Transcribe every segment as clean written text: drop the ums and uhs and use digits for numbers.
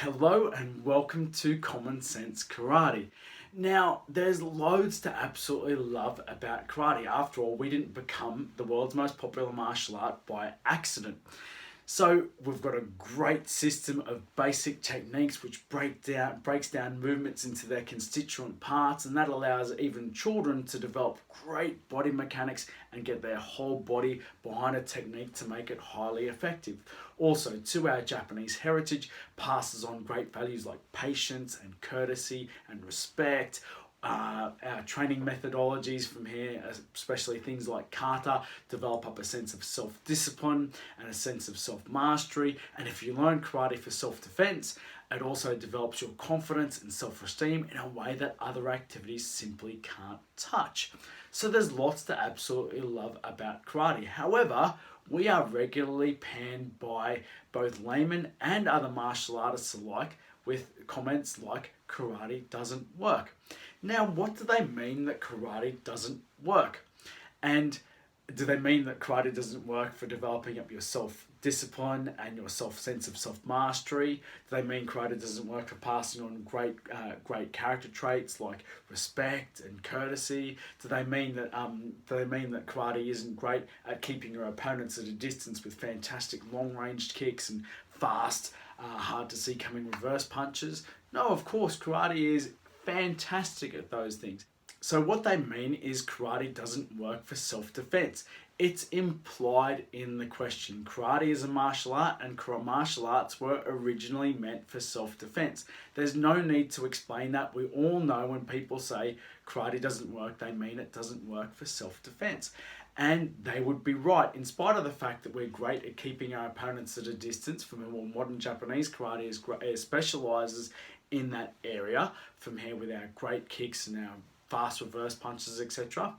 Hello and welcome to Common Sense Karate. Now, there's loads to absolutely love about karate. After all, we didn't become the world's most popular martial art by accident. So we've got a great system of basic techniques which breaks down movements into their constituent parts, and that allows even children to develop great body mechanics and get their whole body behind a technique to make it highly effective. Also, to our Japanese heritage, passes on great values like patience and courtesy and respect. Our training methodologies from here, especially things like kata, develop up a sense of self-discipline and a sense of self-mastery. And if you learn karate for self-defense, it also develops your confidence and self-esteem in a way that other activities simply can't touch. So there's lots to absolutely love about karate. However, we are regularly panned by both laymen and other martial artists alike with comments like karate doesn't work. Now, what do they mean that karate doesn't work? And do they mean that karate doesn't work for developing up your self-discipline and your sense of self-mastery? Do they mean karate doesn't work for passing on great character traits like respect and courtesy? Do they mean that karate isn't great at keeping your opponents at a distance with fantastic long-range kicks and fast, hard to see coming reverse punches? No, of course, karate is fantastic at those things. So what they mean is karate doesn't work for self-defense. It's implied in the question. Karate is a martial art, and martial arts were originally meant for self-defense. There's no need to explain that. We all know when people say karate doesn't work, they mean it doesn't work for self-defense. And they would be right, in spite of the fact that we're great at keeping our opponents at a distance. From a more modern Japanese karate specializes in that area, from here with our great kicks and our fast reverse punches, etc.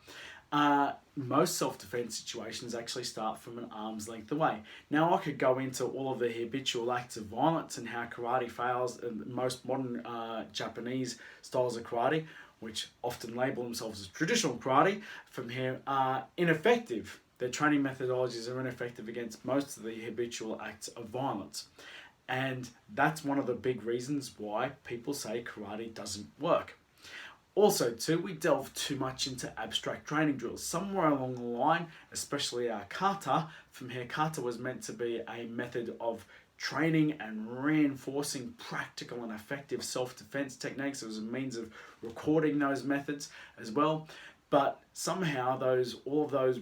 Most self-defense situations actually start from an arm's length away. Now, I could go into all of the habitual acts of violence and how karate fails in most modern Japanese styles of karate, which often label themselves as traditional karate, from here are ineffective. Their training methodologies are ineffective against most of the habitual acts of violence. And that's one of the big reasons why people say karate doesn't work. Also, too, we delve too much into abstract training drills. Somewhere along the line, especially our kata, from here, kata was meant to be a method of training and reinforcing practical and effective self-defense techniques. It was a means of recording those methods as well. But somehow all of those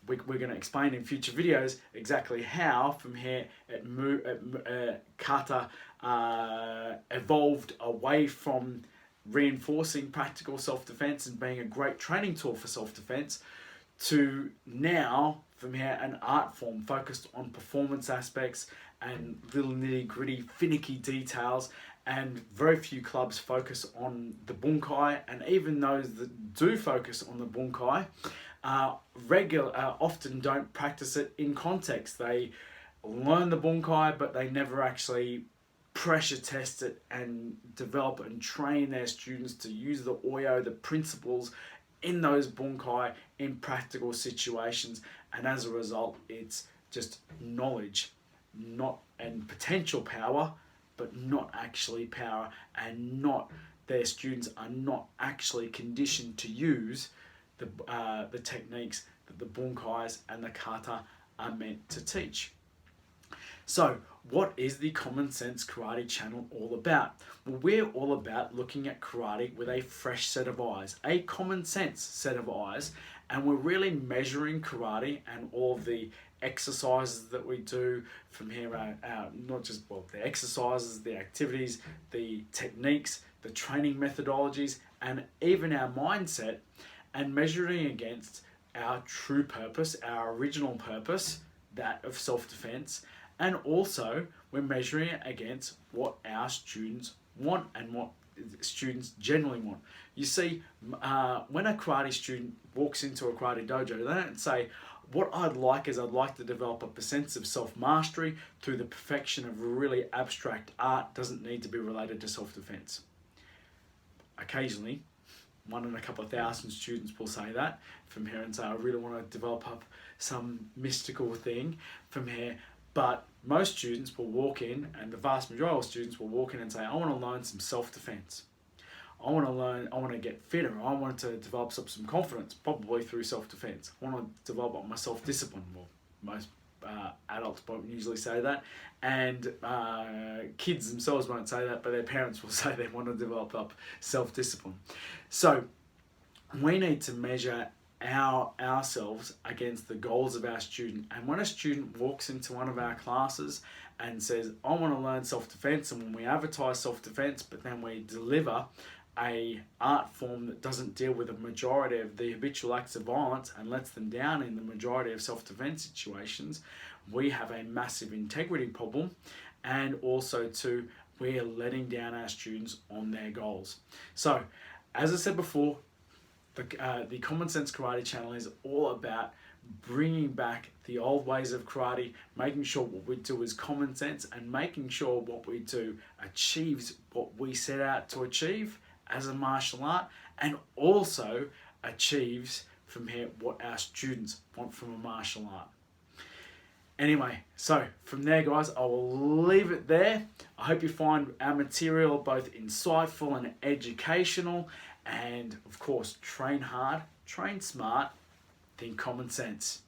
we're going to explain in future videos exactly how from here kata evolved away from reinforcing practical self-defense and being a great training tool for self-defense to now from here an art form focused on performance aspects and little nitty-gritty finicky details. And very few clubs focus on the bunkai, and even those that do focus on the bunkai often don't practice it in context. They learn the bunkai, but they never actually pressure test it and develop and train their students to use the oyo, the principles in those bunkai in practical situations. And as a result, it's just knowledge, and potential power, but not actually power, and their students are not actually conditioned to use the techniques that the bunkais and the kata are meant to teach. So, what is the Common Sense Karate channel all about? Well, we're all about looking at karate with a fresh set of eyes, a common sense set of eyes, and we're really measuring karate and all the exercises that we do from here, not just the exercises, the activities, the techniques, the training methodologies, and even our mindset, and measuring against our true purpose, our original purpose, that of self-defense. And also, we're measuring it against what our students want and what students generally want. You see, when a karate student walks into a karate dojo, they don't say, what I'd like to develop a sense of self-mastery through the perfection of really abstract art. Doesn't need to be related to self-defense. Occasionally, one in a couple of thousand students will say that from here and say, I really want to develop up some mystical thing from here. But most students will walk in, and the vast majority of students will walk in and say, I want to learn some self-defense. I want to get fitter. I want to develop some confidence, probably through self-defense. I want to develop my self-discipline. Well, most adults won't usually say that, and kids themselves won't say that, but their parents will say they want to develop up self-discipline. So we need to measure ourselves against the goals of our student. And when a student walks into one of our classes and says, I want to learn self-defense, and when we advertise self-defense, but then we deliver a art form that doesn't deal with a majority of the habitual acts of violence and lets them down in the majority of self-defense situations, we have a massive integrity problem. And also too, we are letting down our students on their goals. So as I said before, the Common Sense Karate channel is all about bringing back the old ways of karate, making sure what we do is common sense, and making sure what we do achieves what we set out to achieve as a martial art, and also achieves from here what our students want from a martial art. Anyway, so from there, guys, I will leave it there. I hope you find our material both insightful and educational. And of course, train hard, train smart, think common sense.